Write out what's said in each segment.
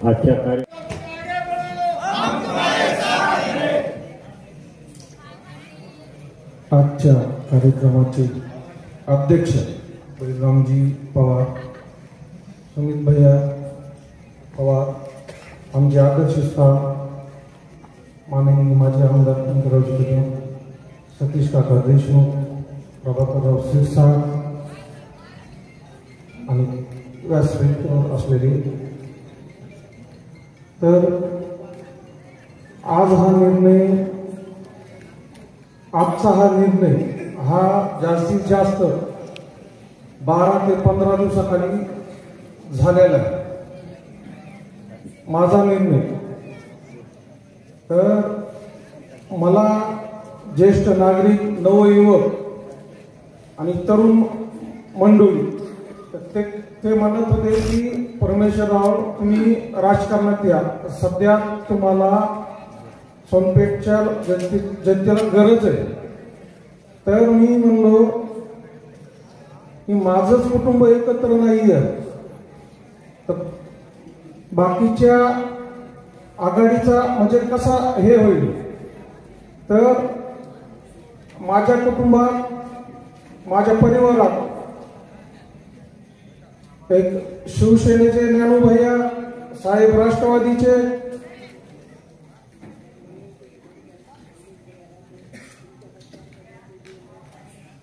आजच्या कार्यक्रमाचे अध्यक्ष बलरामजी पवार, सुमित भैया पवार, आमचे आदर्श स्थान माननीय माजी आमदार शंकरराव कदम, सतीश काका देशमुख, प्रभाकरराव शिरसाट आणि व्यासपीठावर असलेले, तर आजचा हा निर्णय हा जास्तीत जास्त 12 ते 15 दिवसाखाली झालेला आहे माझा निर्णय। तर मला ज्येष्ठ नागरिक, नवयुवक आणि तरुण मंडळी ते म्हणत होते की परमेश्वरराव तुम्ही राजकारणात या, सध्या तुम्हाला सोनपेठच्या जनतेला गरज आहे। तर मी म्हणलो की माझंच कुटुंब एकत्र नाही आहे, तर बाकीच्या आघाडीचा म्हणजे कसा हे होईल। तर माझ्या कुटुंबात, माझ्या परिवारात एक शिवसेनेचे ज्ञानूभैया साहेब, राष्ट्रवादीचे,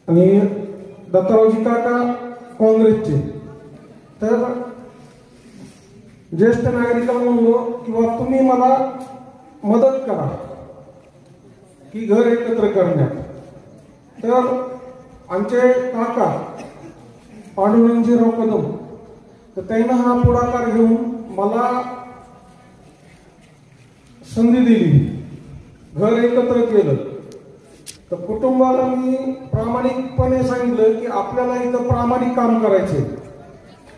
आणि दत्तारावजी काका काँग्रेसचे। तर ज्येष्ठ नागरिकांना म्हणलो किंवा तुम्ही मला मदत करा की घर एकत्र करण्यात। तर आमचे काका पांडुरंगजीराव कदम, तर त्यांना हा पुढाकार घेऊन मला संधी दिली, घर एकत्र केलं। तर कुटुंबाला मी प्रामाणिकपणे सांगितलं की आपल्याला इथं प्रामाणिक काम करायचे।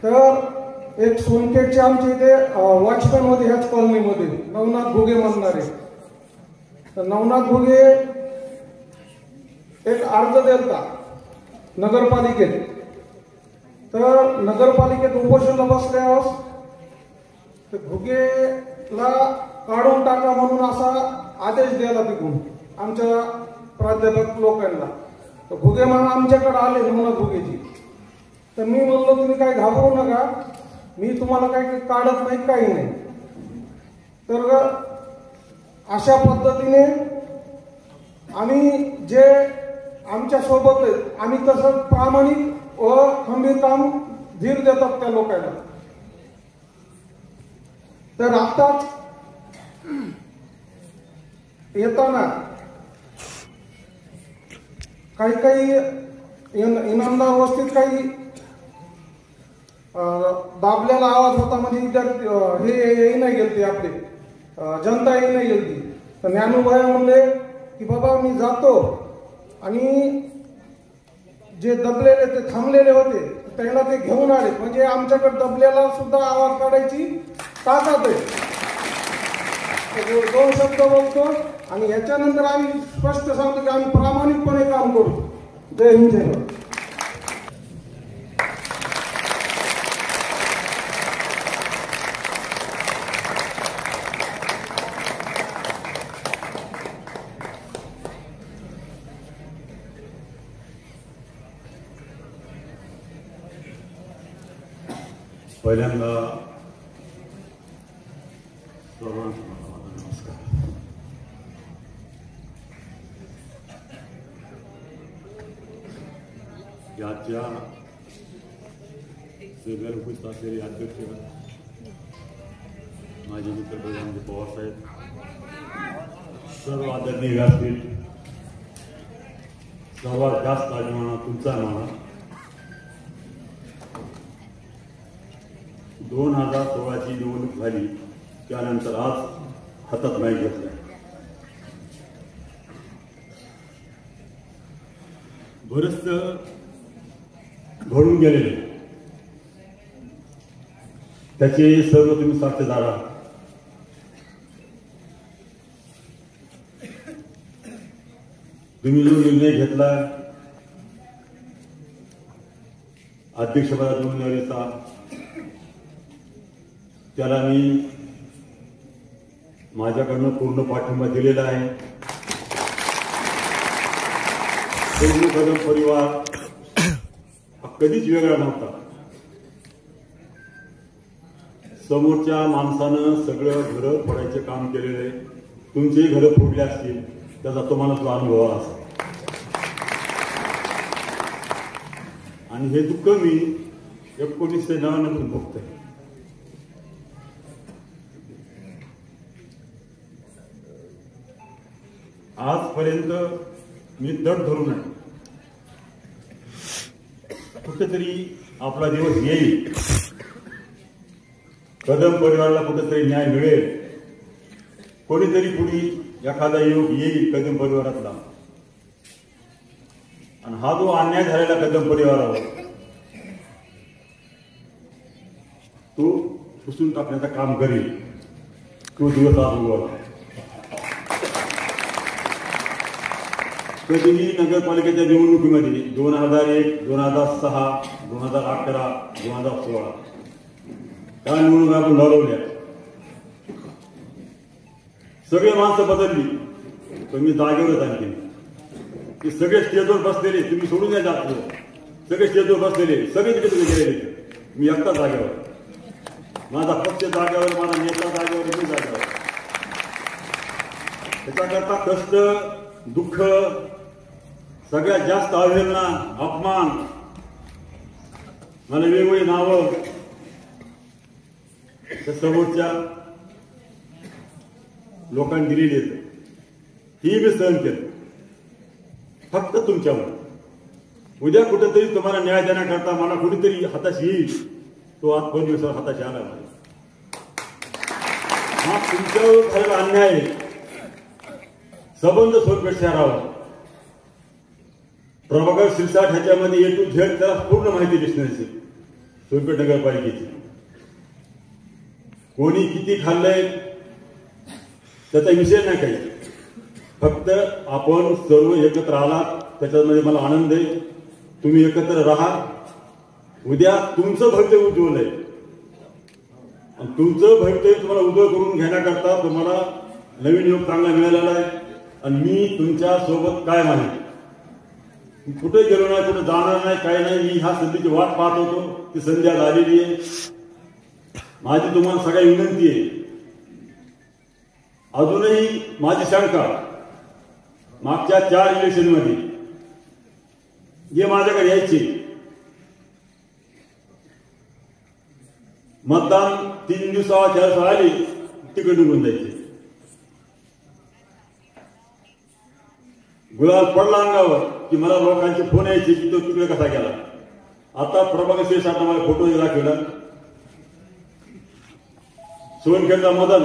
तर एक सोनपेठचे आमच्या इथे वॉचमॅन मध्ये, ह्याच कॉलनीमध्ये नवनाथ घुगे म्हणणारे, तर नवनाथ घुगे एक अर्ज दिलता नगरपालिकेत। तर नगरपालिकेत उपोषणाला बसल्यावर ते घुगेला काढून टाका म्हणून असा आदेश द्यायला तिकडून आमच्या प्राध्यापक लोकांना। तर घुगे म्हणून आमच्याकडे आले, नवनाथ घुगेजी। तर मी म्हणलो तुम्ही काही घाबरू नका, मी तुम्हाला काही काढत नाही, काही नाही। तर अशा पद्धतीने आम्ही जे आमच्या सोबत आहेत, आम्ही तसं प्रामाणिक व खंबीर काम धीर देतात त्या लोकांना। तर आताच येताना काही इनामदार वस्तीत काही दाबलेला आवाज होता, म्हणजे विद्यार्थी हे नाही गेलते, आपले जनता ही नाही गेलती। तर ज्ञानूभाई म्हणले की बाबा मी जातो, आणि जे दबलेले ते थांबलेले होते त्याला ते घेऊन आले, म्हणजे आमच्याकडे दबलेला सुद्धा आवाज काढायची ताकद आहे। 2 शब्द बोलतो आणि याच्यानंतर आम्ही स्पष्ट सांगतो की आम्ही प्रामाणिकपणे काम करू। जय हिंद, जय भारत। पहिल्यांदा सर्वांना नमस्कार। याच्या सगळ्या उपस्थित असलेले अध्यक्ष, माझे मित्र बलरामजी पवार साहेब, सर्व आदरणीय व्यासपीठ, सर्वात जास्त अभिमान तुमचा आहे मला। 2016ची निवडणूक झाली त्यानंतर आज हातात नाही घेतला। बरंच घडून गेलेले, त्याचे सर्व तुम्ही साक्षीदार आहात। तुम्ही जो निर्णय घेतला अध्यक्षपदाच्या उमेदवारीचा, त्याला मी माझ्याकडनं पूर्ण पाठिंबा दिलेला आहे. कदम परिवार हा कधीच वेगळा नव्हता. समोरच्या माणसानं सगळं घरं फोडायचे काम केलेलं आहे. तुमचेही घरं फोडले असतील, त्याचा तुम्हाला तो अनुभव असेल. आणि हे दुःख मी 1999 भोगतोय. आजपर्यंत मी दड धरून आहे. कुठेतरी आपला दिवस येईल, कदम परिवाराला कुठेतरी न्याय मिळेल, कोणीतरी पुढे एखादा योग येईल कदम परिवारातला, आणि हा जो अन्याय झालेला कदम परिवारावर तो पुसून टाकण्याचं काम करेल. तो दिवस आज उगवला. कधीही नगरपालिकेच्या निवडणुकीमध्ये 2001, 2006, 2011, 2016 त्या निवडणुका आपण लढवल्या. सगळे माणसं बदलली, पण मी जागेवरच आणखी. ते सगळे स्टेजवर बसलेले, तुम्ही सोडून द्या जात, सगळे स्टेजवर बसलेले, सगळे तिथे तुम्ही गेलेले, मी एकटा जागेवर. माझा पक्ष जागेवर, माझा नेता जागेवर, मी जागेवर. त्याच्याकरता कष्ट, दुःख, सगळ्यात जास्त अवहेलना, अपमान, मला वेगवेगळी नावं त्या समोरच्या लोकांनी दिलेली आहेत, ही मी सहन केलं फक्त तुमच्यावर. उद्या कुठेतरी तुम्हाला न्याय देण्याकरता मला कुठेतरी हाताशी येईल, तो आज 5 दिवसावर हाताशी आला नाही. हा तुमच्यावर झालेला अन्याय आहे. संबंध सोनपेठ शहरावर प्रभाकर शिरसाट ह्याच्यामध्ये A to Z त्याला पूर्ण माहिती दिसणार असेल. सोनपेठ नगरपालिकेची कोणी किती खाल्लंय त्याचा विषय नाही काही. फक्त आपण सर्व एकत्र आलात त्याच्यामध्ये मला आनंद आहे. तुम्ही एकत्र राहा. उद्या तुमचं भवितव्य उज्ज्वल आहे. तुमचं भवितव्य तुम्हाला उज्ज्वल करून घेण्याकरता तुम्हाला नवीन योग चांगला मिळालेला आहे. आणि मी तुमच्या सोबत काय आहे. कुठे गेलो नाही, कुठे जाणार नाही, काय नाही. मी ह्या संधीची वाट पाहत होतो. ती संधी आज आलेली आहे. माझी तुम्हाला सगळ्या विनंती आहे. अजूनही माझी शंका, मागच्या 4 इलेक्शनमध्ये जे माझ्याकडे यायचे, मतदान 3 दिवसावर 4 दिवस आली तिकडे निघून जायचे. गुलाल पडला अंगावर की मला लोकांचे फोन यायचे की तो तिकडे कसा गेला. आता प्रभाकर शिरसाट मला फोटो दाखवला. सोनखेडचा मदन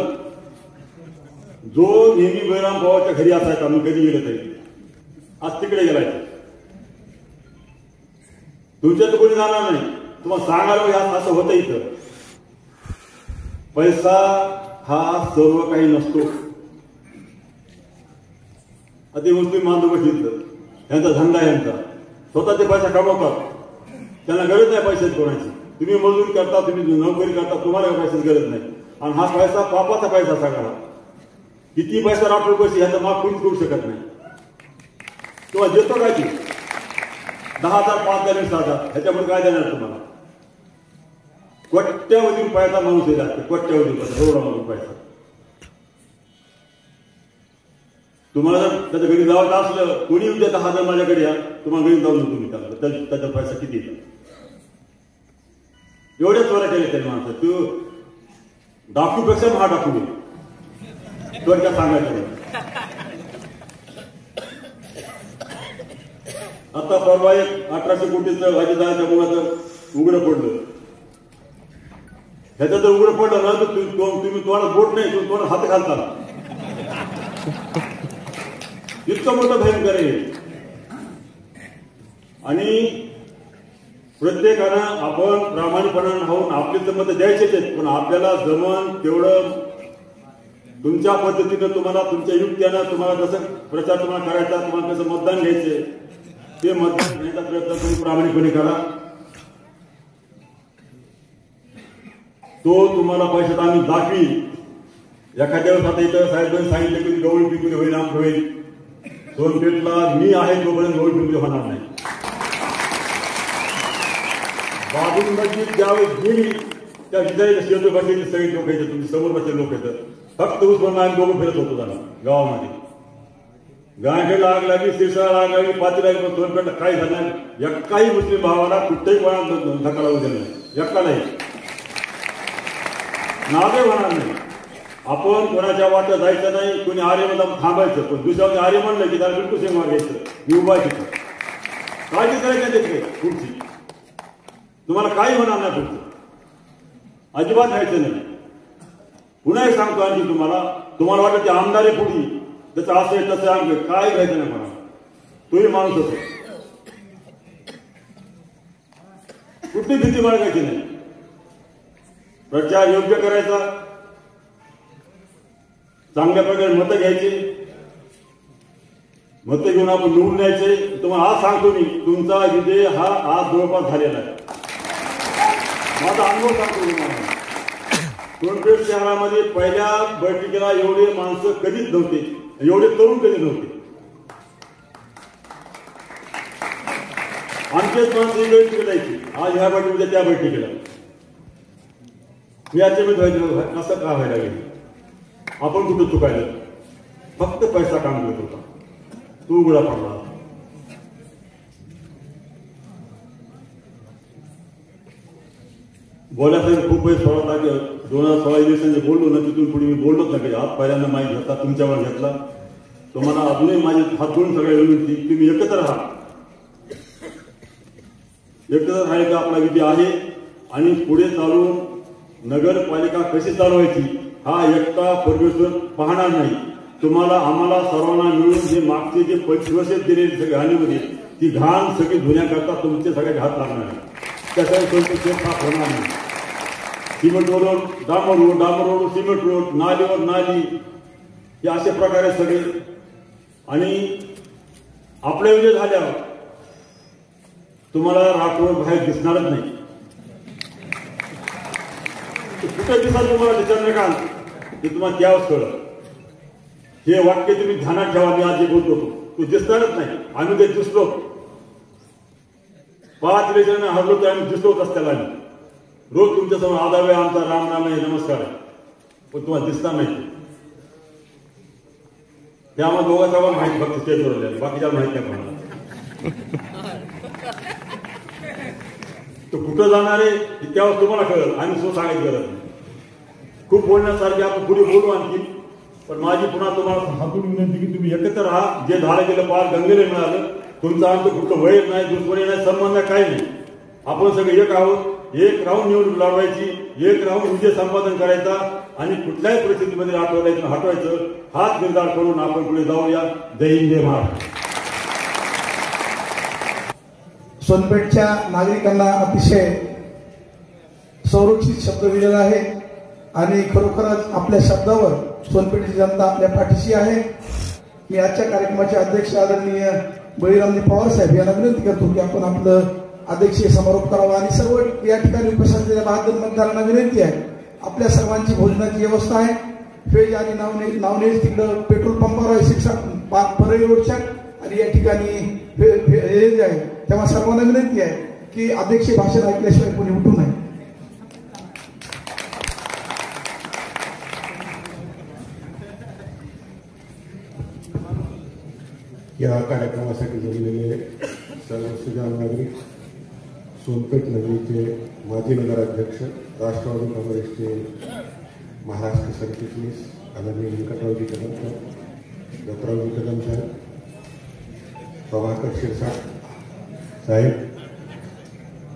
जो नेहमी बळीराम पवारच्या घरी असायचा, मी कधी गेलो तरी, आज तिकडे गेलाय. तुमच्यात कोणी जाणार नाही. तुम्हाला सांगायला असं होतं. इथं पैसा हा सर्व काही नसतो. अति मुस्लिम बांधव बसले, यांचा धंदा यांचा, स्वतः ते पैसा कमवतात. त्यांना गरज नाही पैशाची कोणाची. तुम्ही मजुरी करता, तुम्ही नोकरी करता, तुम्हाला पैशाची गरज नाही. आणि हा पैसा पापाचा पैसा सगळा. किती पैसा राखून पैसे ह्याचा माफ कोणीच करू शकत नाही. तुम्हाला देतो काय की 10,000, 5,000, 20,000 ह्याच्यामध्ये काय देणार तुम्हाला. कोट्यावधी पैसा माणूस येतात. कोट्यावधी पैसा, एवढा पैसा. तुम्हाला जर त्याच्या घरी जावं असलं, कोणी उद्या 10,000 माझ्याकडे या, तुम्हाला घरी जाऊन तुम्ही त्याचा पैसा किती येतात. एवढ्या चोऱ्या केल्या त्याने माणसं. तो डाकूपेक्षा महा डाकू दे थोडक्यात सांगायचं. आता परवा एक 1800 कोटीचं अजितदादाच्या मुलाचं उघडं पडलं. ह्याचं जर उघडं पडलं ना तर तुम्ही तुम्हाला बोट नाही, तुम्ही तुम्हाला हात घालता. इतकं मोठं भयंकर आहे. आणि प्रत्येकानं आपण प्रामाणिकपणानं राहून आपले तर मत द्यायचेच आहेत, पण आपल्याला जमन तेवढं तुमच्या पद्धतीनं, तुम्हाला तुमच्या युक्त्यानं, तुम्हाला कसं प्रचार तुम्हाला करायचा, तुम्हाला कसं मतदान घ्यायचे ते मतदान घेण्याचा प्रयत्न तुम्ही प्रामाणिकपणे करा. तो तुम्हाला पैशात आम्ही दाखवी एखाद्या वेळेस आता इथं साहेबांनी सांगितलं की गवळी पिंपरी होईल आमचं होईल. सोनपेठला मी आहे तोपर्यंत गवळी पिंपरी होणार नाही. बाबूल मस्जिद ज्यावेळेस गेली त्या विचारायच्या शेवटी बसलेली सगळी लोक येतात, तुमची समोर बसलेले लोक येतात. फक्त उस्मान आम्ही दोघं फिरत होतो त्यांना गावामध्ये. गायखेडला आग लागली, शिरसाळा आग लागली, पाचीला लागली, सोनपेठला काही झालं नाही. एकाही मुस्लिम भावाला कुठल्याही कोणा धक्का लागू दिला नाही, एकालाही नावे होणार नाही. आपण कोणाच्या वाट्यात जायचं नाही, कोणी आर्यमन थांबायचं, पण दुसऱ्या आर्य म्हणलं की त्याला बिलकुल सेम घ्यायचं, मी उभा तिथं काळजी करायची देखील पुढची. तुम्हाला काही होणार नाही पुढचं, अजिबात घ्यायचं नाही. पुन्हा एक सांगतो आणखी तुम्हाला वाटतं ते आमदारी पुढी त्याचं असं आहे तसं आहे, काय घ्यायचं नाही म्हणा. तोही माणूस असो, कुठली भीती बाळगायची नाही. प्रचार योग्य करायचा, चांगल्या प्रकारे मतं घ्यायची, मतं घेऊन आपण निवडून यायचे. तुम्हाला आज सांगतो मी, तुमचा विजय हा आज जवळपास झालेला आहे. माझा अनुभव सांगतो तुम्हाला. सोनपेठ शहरामध्ये पहिल्या बैठकीला एवढे माणसं कधीच नव्हते, एवढे तरुण कधी नव्हते. आमचेच माणसं ही बैठकी जायची, आज ह्या बैठकीच्या त्या बैठकीला. मी अचंबित व्हायचं, असं का व्हायला गेलं. आपण कुठं चुकायला, फक्त पैसा काम करत होता, तो उघडा पडला. बोलायसाठी खूप वेळ 2016 दिवसांनी बोललो ना, तिथून पुढे मी बोललोच नाही. आज पहिल्यांदा माहीत घेतला, तुमच्यावर घेतला. तुम्हाला अजूनही माझी हात जोडून सगळ्या विनंती, तुम्ही एकत्र राहा. एकत्र राहिले का आपला विजय आहे. आणि पुढे चालून नगरपालिका कशी चालवायची हा एकटा परमेश्वर पाहणार नाही. तुम्हाला आम्हाला सर्वांना मिळून जे मागचे जे 25 वर्ष दिलेली सगळी हानीमध्ये ती घाण सगळी धुण्याकरता तुमचे सगळ्याचे हात लागणार आहे. त्यासाठी तुमचे साफ होणार नाही. सिमेंट रोड, डांबर रोड, सिमेंट रोड, नालीवर नाली, हे अशा प्रकारे सगळे. आणि आपल्या विजय झाल्यावर तुम्हाला राठोड बाहेर दिसणारच नाही. कुठे दिसाल तुम्हाला चंद्रकांत, ते तुम्हाला त्यावेळेस कळलं. हे वाक्य तुम्ही ध्यानात ठेवा. मी आज जे बोलतो तो दिसणारच नाही. आम्ही ते दिसलो 5 रेषाने हरलो तर आम्ही दिसलोच असत्याला. आम्ही रोज तुमच्यासमोर आदावे आमचा राम नाम आहे, नमस्कार आहे, पण तुम्हाला दिसणार नाही. ते आम्हाला दोघांचा माहिती फक्त स्टेजवर, बाकीच्या माहिती नाही कोणाला. तो कुठं जाणार आहे त्यावेळेस तुम्हाला कळलं, आम्ही सो सांगायची गरज नाही. खूप बोलण्यासारखे आपण पुढे बोलू आणखी, पण माझी पुन्हा तुम्हाला हातून विनंती की तुम्ही एकत्र राहा. जे झालं गेलं पार गंगेला मिळालं. तुमचं आमचं कुठं वैर नाही, दुश्मनी नाही, संबंध काही नाही. आपण सगळे एक आहोत. एक राहून निवडणूक लढवायची, एक राहून विजय संपादन करायचा आणि कुठल्याही परिस्थितीमध्ये हटवायचं. हात निर्धार करून आपण पुढे जाऊया. जय हिंद, जय महाराष्ट्र. सोनपेठच्या नागरिकांना अतिशय संरक्षित शब्द दिलेला आहे आणि खरोखरच आपल्या शब्दावर सोनपेठची जनता आपल्या पाठीशी आहे. मी आजच्या कार्यक्रमाचे अध्यक्ष आदरणीय बळीरामजी पवार साहेब यांना विनंती करतो की आपण आपलं अध्यक्षीय समारोप करावा. आणि सर्व या ठिकाणी उपस्थित असलेल्या बहादूर मतदारांना विनंती आहे, आपल्या सर्वांची भोजनाची व्यवस्था आहे. फेज आणि नावनेज तिकडं पेट्रोल पंपावर आहे, 6 परळी रोडच्या, आणि या ठिकाणी हे आहे. तेव्हा सर्वांना विनंती आहे की अध्यक्षीय भाषण ऐकल्याशिवाय कोणी उठू नये. या कार्यक्रमासाठी जमलेले सर्व सुजाण नागरिक, सोनपेठ नगरीचे माजी नगराध्यक्ष, राष्ट्रवादी काँग्रेसचे महाराष्ट्र सरचिटणीस आदरणीय व्यंकटरावजी कदम साहेब, दत्तरावजी कदम साहेब, प्रभाकर शिरसाट साहेब,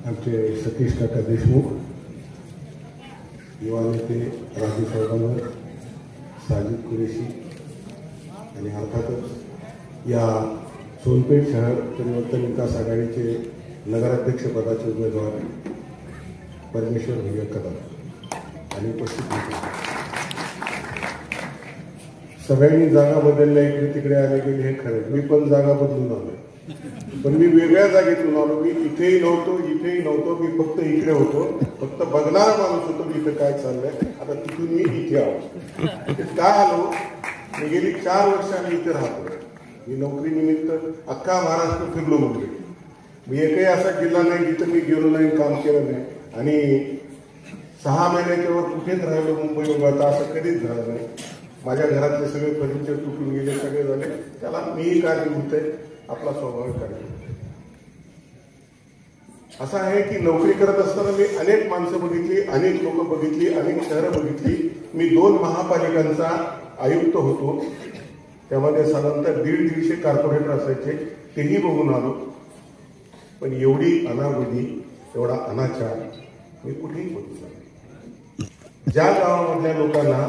आमचे सतीश काका देशमुख, युवा नेते राजू चौदामर, साजिद कुरेशी आणि अर्थातच या सोनपेठ शहर परिवर्तन विकास आघाडीचे नगराध्यक्षपदाचे उमेदवार परमेश्वर भैया कदम आणि उपस्थित होते. सगळ्यांनी जागा बदलल्या, इकडे तिकडे आले गेले हे खरं. मी पण जागा बदलून आलो. पण मी वेगळ्या जागेतून आलो. मी इथेही नव्हतो, मी फक्त इकडे होतो, फक्त बघणारा माणूस होतो मी इथं काय चाललंय. आता तिथून मी इथे आलो. काय आलो, मी गेली 4 वर्ष आम्ही इथे राहतो. मी नोकरीनिमित्त अख्खा महाराष्ट्र फिरलो. मी एकही असा जिल्हा नाही जिथं मी गेलो नाही, काम केलं नाही. आणि 6 महिन्याच्या वर कुठेच राहिलो मुंबई वगळता असं कधीच झालं नाही. माझ्या घरातले सगळे फर्निचर तुटून गेले, सगळे झाले. त्याला मीही कारणीभूत आहे, आपला स्वाभाविक कारणीभूत आहे. असं आहे की नोकरी करत असताना मी अनेक माणसं बघितली, अनेक लोक बघितली, अनेक शहरं बघितली. मी 2 महापालिकांचा आयुक्त होतो. त्यामध्ये साधारणतः 150 कॉर्पोरेटर असायचे, तेही बघून आलो. पण एवढी अनाबुद्धी, एवढा अनाचार मी कुठेही बघितला नाही. ज्या गावामधल्या लोकांना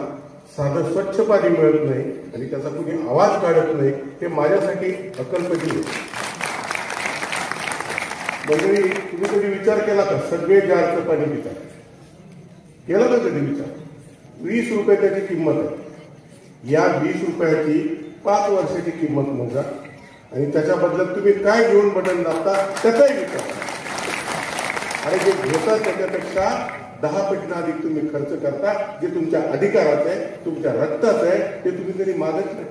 साधं स्वच्छ पाणी मिळत नाही आणि त्याचा कुणी आवाज काढत नाही, ते माझ्यासाठी अकल्पनीय. मंडळी, तुम्ही कधी विचार केला का सगळे जारचं पाणी पितात? केला का कधी विचार? 20 रुपये त्याची किंमत आहे. या 20 रुपयाची 5 वर्षाची किंमत मोजा आणि त्याच्या बदल्यात तुम्ही काय घेऊन बटन दाबता त्याचाही विचार. आणि जे घेता त्याच्यापेक्षा 10 पटीने अधिक तुम्ही खर्च करता. जे तुमच्या अधिकारात आहे, तुमच्या रक्तात आहे, ते तुम्ही कधी मागत नाही.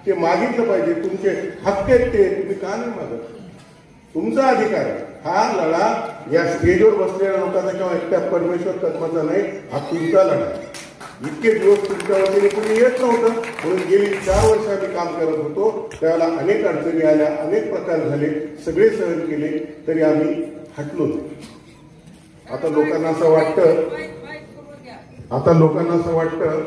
ते मागितलं पाहिजे. तुमचे हक्क आहेत ते तुम्ही का नाही मागत? तुमचा अधिकार आहे. हा लढा या स्टेजवर बसलेल्या लोकांचा किंवा एकट्या परमेश्वर तत्वाचा नाही, हा तुमचा लढा आहे. इतके दिवस तुमच्या वतीने कोणी येत नव्हतं, म्हणून गेली 4 वर्ष आम्ही काम करत होतो. त्यावेळेला अनेक अडचणी आल्या, अनेक प्रकार झाले, सगळे सहन केले, तरी आम्ही हटलो नाही. आता लोकांना असं वाटतं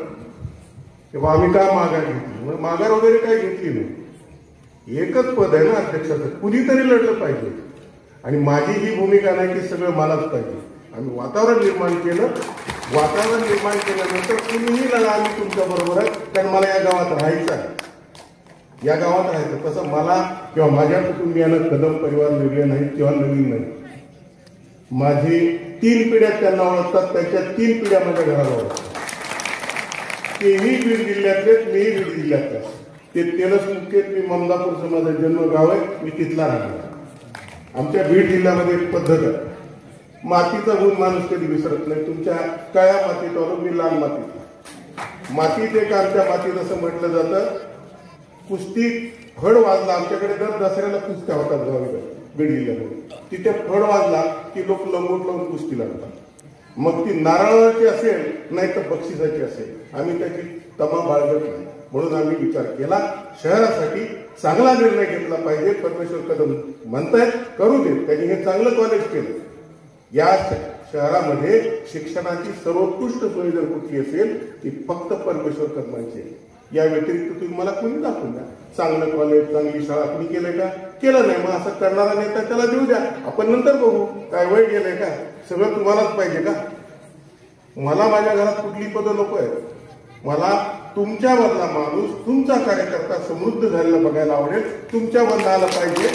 की बा आम्ही का माघार घेतली. माघार वगैरे काही घेतली नाही. एकच पद आहे ना अध्यक्षाचं, कुणीतरी लढलं पाहिजे. आणि माझी ही भूमिका नाही की सगळं मलाच पाहिजे. आम्ही वातावरण निर्माण केलं. वातावरण निर्माण केल्यानंतर कुणीही लढा, आम्ही तुमच्या बरोबर आहे. कारण मला या गावात राहायचं आहे, या गावात राहायचं. तसं मला किंवा माझ्या कुटुंबियांना कदम परिवार वेगळे नाही किंवा नवीन नाही. माझी 3 पिढ्या त्यांना ओळखतात, त्यांच्या 3 पिढ्या माझ्या घराला ओळखतात. तेही बीड जिल्ह्यातले, मीही बीड जिल्ह्यातले. ते तेलस मुख्यत मी ममदापूरचं माझं जन्मगाव आहे, मी तिथला राहणार. आमच्या बीड जिल्ह्यामध्ये एक पद्धत आहे, मातीचा गुण माणूस कधी विसरत नाही. तुमच्या काळ्या मातीत आलो, मी लाल मातीत. मातीत एक आमच्या मातीत असं म्हटलं जातं, कुस्ती फड वाजला. आमच्याकडे दर दसऱ्याला कुस्त्या होतात गावी बीड जिल्ह्यामध्ये. तिथे फड वाजला की लोक लंगोट लावून कुस्ती लागतात. मग ती नारळाची असेल नाही तर बक्षिसाची असेल, आम्ही त्याची तमा बाळगत नाही. म्हणून आम्ही विचार केला, शहरासाठी चांगला निर्णय घेतला पाहिजे. परमेश्वर कदम म्हणतायत, करू देत. त्यांनी हे चांगलं कॉलेज केलं. या शहरामध्ये शिक्षणाची सर्वोत्कृष्ट सोय जर कुठली असेल ती फक्त परमेश्वर कदमांची. या व्यतिरिक्त तुम्ही मला कोणी दाखवून द्या चांगलं कॉलेज, चांगली शाळा कोणी केलंय का? केलं नाही. मग असं करणारा नेता त्याला देऊ द्या, आपण नंतर बघू. काय वय गेलंय का? सगळं तुम्हालाच पाहिजे का? मला माझ्या घरात कुठली पदं नको आहेत. मला तुमच्यावरला माणूस, तुमचा कार्यकर्ता समृद्ध झालेला बघायला आवडेल. तुमच्यावरला आलं पाहिजे,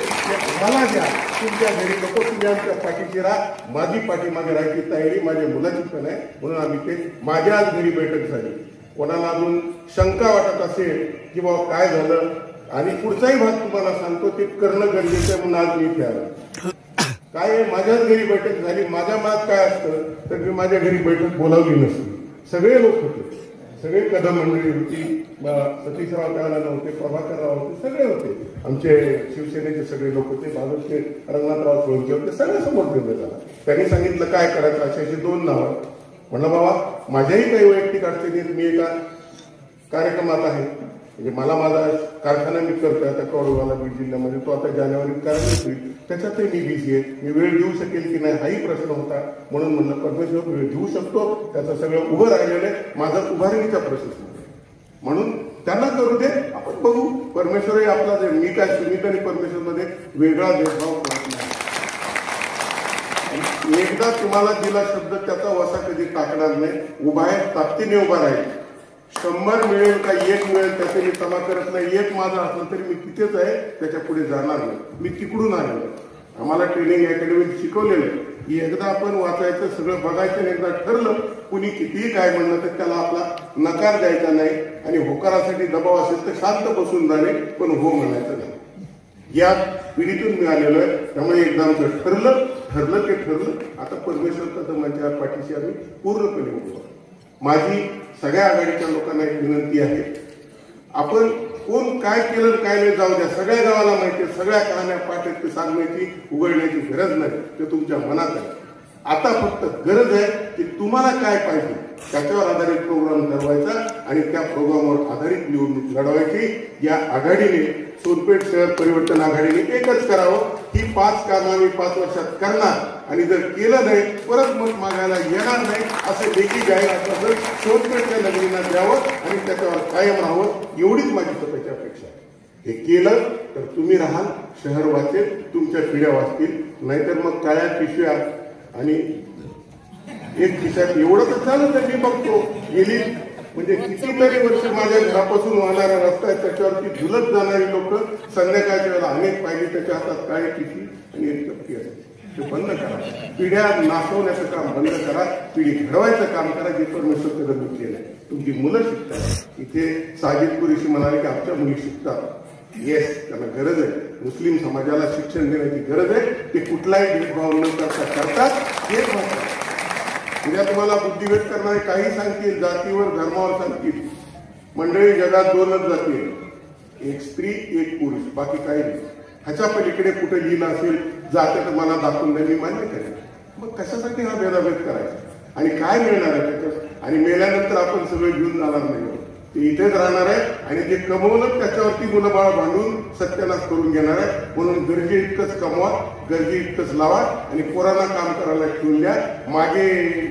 मला द्या. तुमच्या घरी नको, तुम्ही आमच्या पाठीशी राहा. माझी पाठीमागे राहायची तयारी माझ्या मुलाची पण आहे. म्हणून आम्ही ते माझ्या आज घरी बैठक झाली. कोणाला अजून शंका वाटत असेल की बाबा काय झालं, आणि पुढचाही भाग तुम्हाला सांगतो, ते करणं गरजेचं आहे. म्हणून आज मी इथे आलो. काय माझ्याच घरी बैठक झाली. माझ्या मनात काय असतं तर मी माझ्या घरी बैठक बोलावली नसती. सगळे लोक होते, सगळे कदम मंडळी होती, सतीशराव त्यावेळेला नव्हते, प्रभाकरराव होते, सगळे होते. आमचे शिवसेनेचे सगळे लोक होते, भाजपचे रंगनाथराव सोळंके होते. सगळे समोर ठेवले झाला. त्यांनी सांगितलं काय करायचं, अशी 2 नावं. म्हणलं बाबा माझ्याही काही वैयक्तिक अडचणी आहेत. मी एका कार्यक्रमात आहे, म्हणजे मला माझा कारखाना मी करतोय आता कौडवाला बीड जिल्ह्यामध्ये. तो आता जानेवारीत कार्यान्वित होईल. त्याच्यातही मी बिझी आहे. मी वेळ देऊ शकेल की नाही हाही प्रश्न होता. म्हणून म्हणलं परमेश्वर वेळ देऊ शकतो, त्याचं सगळं उभं राहिलेलं आहे. माझा उभारणीचा प्रश्न म्हणून त्यांना करू दे, आपण बघू. परमेश्वरही आपला दे. मी काय सुमित आणि परमेश्वरमध्ये वेगळा भेदभाव करत नाही. एकदा तुम्हाला दिला शब्द त्याचा वसा कधी टाकणार नाही. उभा आहे, ताकदीने उभा राहील. 100 मिळेल का 1 मिळेल त्याचे मी तमा करत नाही. 1 माझं असलं तरी मी तिथेच आहे, त्याच्या पुढे जाणार नाही. मी तिकडून आलेलो. आम्हाला ट्रेनिंग अकॅडमीत शिकवलेलं आहे की एकदा आपण वाचायचं, सगळं बघायचं, आणि एकदा ठरलं कुणी कितीही काय म्हणलं तर त्याला आपला नकार द्यायचा नाही. आणि होकारासाठी दबाव असेल तर शांत बसून जाणे, पण हो म्हणायचं नाही. या पिढीतून मी आलेलो आहे. त्यामुळे एकदा आमचं ठरलं ते ठरलं. आता परमेश्वर कदमांच्या पाठीशी आम्ही पूर्णपणे उभो आहोत. माझी सगळ्या आघाडीच्या लोकांना एक विनंती आहे, आपण कोण काय केलं काय नाही जाऊ द्या, सगळ्या गावाला माहिती आहे, सगळ्या कहाण्या पाठ आहेत, ते सांगण्याची उघडण्याची गरज नाही, ते तुमच्या मनात आहे. आता फक्त गरज आहे की तुम्हाला काय पाहिजे त्याच्यावर आधारित प्रोग्राम ठरवायचा आणि त्या प्रोग्रामवर आधारित निवडणूक लढवायची. या आघाडीने, सोनपेठ शहर परिवर्तन आघाडीने एकच करावं, ही 5 कामं आम्ही 5 वर्षात करणार आणि जर केलं नाही परत मत मागायला येणार नाही असे लेखी जाहीर सोनपेठच्या नगरींना द्यावं आणि त्याच्यावर कायम राहावं, एवढीच माझी स्वतःची अपेक्षा आहे. हे केलं तर तुम्ही राहाल, शहर वाचेल, तुमच्या पिढ्या वाचतील. नाहीतर मग काळ्या पिशव्या आणि एक खिशात एवढं तर झालं तर मी बघतो गेली म्हणजे कितीतरी वर्ष माझ्या घरापासून वाहणारा रस्ता आहे, त्याच्यावरती झुलत जाणारी लोक संध्याकाळच्या वेळेला अनेक पाहिजे त्याच्या हातात काळी पिशवी आणि एक चपटी असते. ते बंद करा. पिढ्या नाशवण्याचं काम बंद करा, पिढी घडवायचं काम करा, जे परमेश्वर कदम केलं. तुमची मुलं शिकतात. इथे साजिद कुरेशी म्हणाले की आमच्या मुली शिकतात. येस, त्यांना गरज आहे. मुस्लिम समाजाला शिक्षण देण्याची गरज आहे. ते कुठलाही भेदभाव न करता करतात. हे महत्त्वाचं. उद्या तुम्हाला बुद्धिभेद करणारे काही सांगतील, जातीवर धर्मावर सांगतील. मंडळी जगात 2च जाती आहेत, एक स्त्री एक पुरुष, बाकी काही नाही. ह्याच्या पलीकडे कुठे लिहिलं असेल जाते तर मला दाखवून द्या, मी मान्य करेन. मग कशासाठी हा भेदाभेद करायचा आणि काय मिळणार आहे त्याच्यात? आणि मेल्यानंतर आपण सगळे घेऊन जाणार नाही, ते इथेच राहणार आहे आणि जे कमवलं त्याच्यावरती मुलंबाळ बांधून सत्यानाश करून घेणार आहे. म्हणून गरजे इतकंच कमवा, गरजे इतकंच लावा आणि पोरांना काम करायला ठेवून द्या. मागे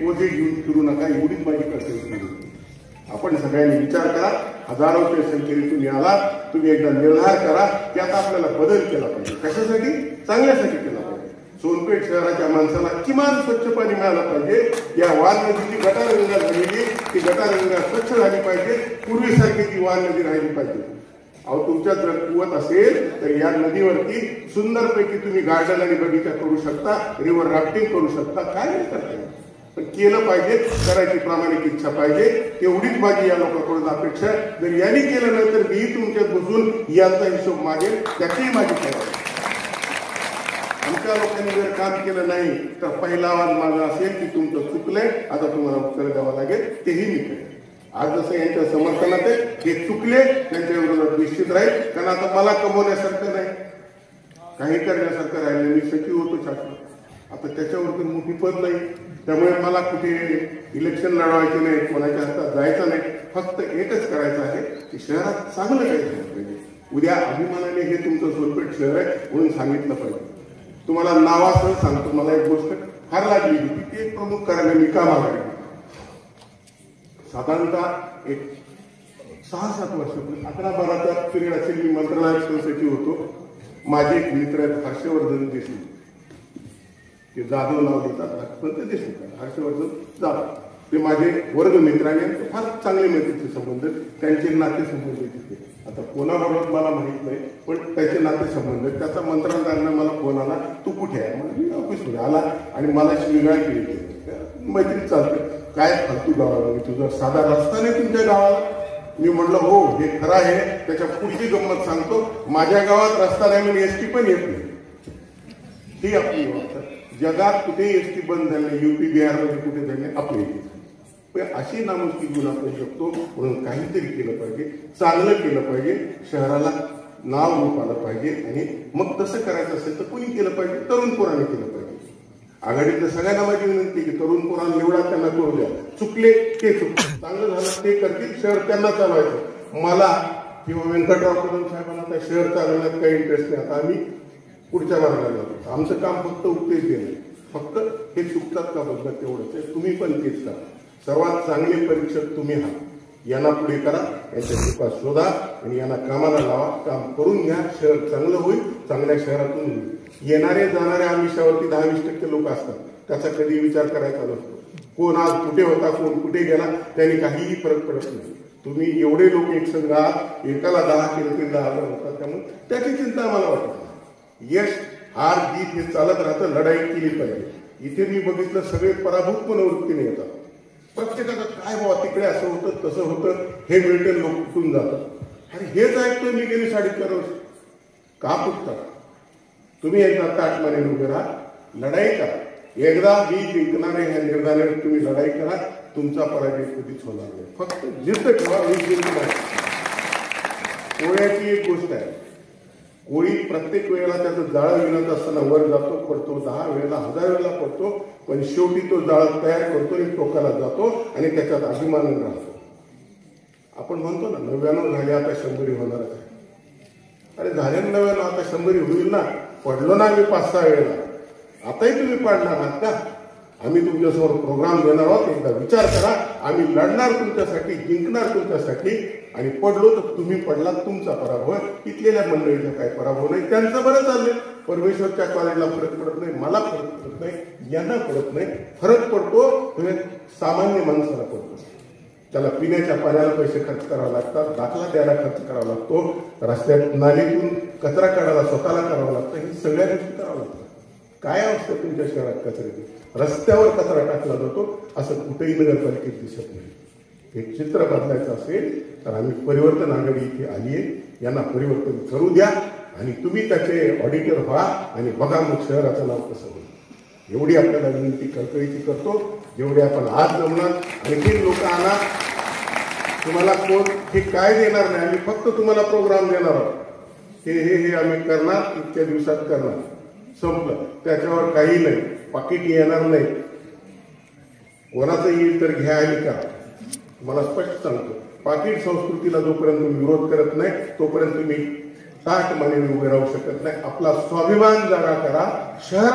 ओझे घेऊन फिरू नका, एवढीच माझी कर्तव्य. आपण सगळ्यांनी विचार करा. हजारोच्या संख्येने तुम्ही आला, तुम्ही एकदा निर्धार करा की आता आपल्याला बदल केला पाहिजे. कशासाठी? चांगल्यासाठी केला पाहिजे. सोनपेठ शहराच्या माणसाला किमान स्वच्छ पाणी मिळालं पाहिजे. या वान नदीची गटारगंगा झालेली, ती गटारगंगा स्वच्छ झाली पाहिजे. पूर्वीसारखी ती वान नदी राहिली पाहिजे. अहो, तुमच्यात जर कुवत असेल तर या नदीवरती सुंदरपैकी तुम्ही गार्डन आणि बगीचा करू शकता, रिव्हर राफ्टिंग करू शकता. काय नाही करता, पण केलं पाहिजे. करायची प्रामाणिक इच्छा पाहिजे. तेवढीच माझी या लोकांकडून अपेक्षा आहे. जर यांनी केलं नाही तर मी तुमच्यात बसून यांचा हिशोब मागेल, त्याचीही माझी तयारी. आमच्या लोकांनी जर काम केलं नाही तर पहिला आवाज माझा असेल की तुमचं चुकलंय, आता तुम्हाला उत्तर द्यावं लागेल, तेही मी करेन. आज जसं यांच्या समर्थनात आहे, हे चुकले त्यांच्या विरोधात निश्चित राहील. कारण आता मला कमवण्यासारखं नाही, काही करण्यासारखं राहिलं. मी सचिव होतो शासनात, आता त्याच्यावर तर मोठी पद नाही. त्यामुळे मला कुठे इलेक्शन लढवायचे नाही, कोणाच्या हातात जायचं नाही. फक्त एकच करायचं आहे की शहरात चांगलं काही झालं पाहिजे. उद्या अभिमानाने हे तुमचं सोनपेठ शहर आहे म्हणून सांगितलं पाहिजे. तुम्हाला नावासह सांगतो, मला एक गोष्ट फार लागली होती, ती एक प्रमुख कारण मी का मागायला साधारणतः एक 6-7 वर्षापूर्वी 11-12चा पिरियड असेल, मी मंत्रालयात सचिव होतो. माझे एक मित्र आहेत हर्षवर्धन देशमुख, ते जाधव नाव देतात पण ते देशमुख, हर्षवर्धन जाधव. ते माझे वर्ग मित्र आणि फार चांगले मैत्रीचे संबंध, त्यांचे नातेसंबंध तिथे. आता कोणाबरोबर मला माहित नाही, पण त्याचे नातेसंबंध. त्याचा मंत्रालयानं मला फोन आला, तू कुठे आहे? म्हणजे ऑफिसमध्ये आला आणि मला शिवगाळ केली. मैत्री चालते, काय फालतू गावाला तुझा साधा रस्ता नाही तुमच्या गावाला? मी म्हटलं हो, हे खरं आहे. त्याच्या पुढची गंमत सांगतो. माझ्या गावात रस्ता नाही म्हणून एसटी पण येत नाही. ही आपली व्यवस्था. जगात कुठे एसटी बंद झाली, युपी बिहारमध्ये कुठे झाले, आपले अशी नामुष्की गुण आपण शकतो. म्हणून काहीतरी केलं पाहिजे, चांगलं केलं पाहिजे, शहराला नाव रूप आलं पाहिजे. आणि मग तसं करायचं असेल तर कोणी केलं पाहिजे? तरुण पोराने केलं पाहिजे. आघाडीतल्या सगळ्यांना माझी विनंती की तरुण पोरांना निवडा, त्यांना करू द्या. चुकले ते चुकले, चांगलं झालं ते करतील, शहर त्यांना चालवायचं. मला किंवा व्यंकटराव कदम साहेबांना त्या शहर चालवण्यात काही इंटरेस्ट नाही. आता आम्ही पुढच्या मार्गाला जातो. आमचं काम फक्त उपदेश देणं, फक्त हे चुकतात का बघतात तेवढंच आहे. तुम्ही पण तेच करा. सर्वात चांगले परीक्षक तुम्ही आहात. यांना पुढे करा, यांच्या चुका शोधा आणि यांना कामाला लावा. काम करून घ्या, शहर चांगलं होईल. चांगल्या शहरातून होईल. येणारे जाणारे आमिषावरती 10-20% लोक असतात, त्याचा कधी विचार करायचा नसतो. कोण आज कुठे होता, कोण कुठे गेला, त्यांनी काहीही फरक पडत नाही. तुम्ही एवढे लोक एक संघ आहात, एकाला 10 केलं तरी 10 होतात. त्यामुळे त्याची चिंता आम्हाला वाटत. यश हार जीत हे चालत राहतं, लढाई केली पाहिजे. इथे मी बघितलं सगळे पराभूत मनोवृत्तीने येतात. प्रत्येकाचं काय बाबा तिकडे असं होतं तसं होतं, हे मिळतं, लोक कुठून जातात. अरे हेच ऐकतोय मी गेली 4.5 वर्ष. का फुटतात? तुम्ही एकदा ताटमाने उभे राहा, लढाई करा. एकदा मी जिंकणार आहे ह्या निर्धाराने तुम्ही लढाई करा. तुमचा पराजय कधीच होणार नाही. फक्त जिद्द ठेवा, मी जिंकणार. कोळ्याची एक गोष्ट आहे, कोळी प्रत्येक वेळेला त्याचं जाळं विणत असताना वर जातो, पडतो, 10 वेळेला 1000 वेळेला पडतो, पण शेवटी तो जाळं तयार करतो आणि टोकाला जातो आणि त्याच्यात अभिमान राहतो. आपण म्हणतो ना 99 झाले आता 100 होणारच आहे. अरे झाले 99 आता 100 होईल ना. पडलो ना आम्ही 5-6 वेळेला, आताही तुम्ही पडणार आहात का? आम्ही तुमच्यासमोर प्रोग्राम देणार आहोत. एकदा विचार करा. आम्ही लढणार तुमच्यासाठी, जिंकणार तुमच्यासाठी, आणि पडलो तर तुम्ही पडलात, तुमचा पराभव आहे. इथलेल्या मंडळीचा काय पराभव नाही. त्यांचं बरं चाललंय. परमेश्वरच्या कॉलेजला फरक पडत नाही, मला फरक पडत नाही, यांना पडत नाही. फरक पडतो सामान्य माणसाला पडतो. त्याला पिण्याच्या पाण्याला पैसे खर्च करावे लागतात, दाखला द्यायला खर्च करावा लागतो, रस्त्यात नालीतून कचरा काढायला स्वतःला करावं लागतं. ही सगळ्या गोष्टी करावं लागतात. काय अवस्था तुमच्या शहरात कचऱ्याची? रस्त्यावर कचरा टाकला जातो, असं कुठेही नगरपालिकेत दिसत नाही. हे चित्र बदलायचं असेल तर आम्ही परिवर्तन आघाडी इथे आली आहे. यांना परिवर्तन करू द्या आणि तुम्ही त्याचे ऑडिटर व्हा आणि बघा मग शहराचं नाव कसं होईल. एवढी आपल्याला विनंती कळकळीची करतो. जेवढे आपण आज जमणार, आणखी लोक आणा. तुम्हाला कोण हे काय देणार नाही, आम्ही फक्त तुम्हाला प्रोग्राम देणार आहोत. हे आम्ही करणार, इतक्या दिवसात करणार, संपलं. त्याच्यावर काही नाही, पाकिट येणार नाही. कोणाचं येईल तर घ्या आणि करा. मला स्पष्ट सांगतो, पाकिट संस्कृतीला जोपर्यंत तुम्ही विरोध करत नाही तोपर्यंत तुम्ही ताटमाने उभे राहू शकत नाही. आपला स्वाभिमान जागा करा. शहरात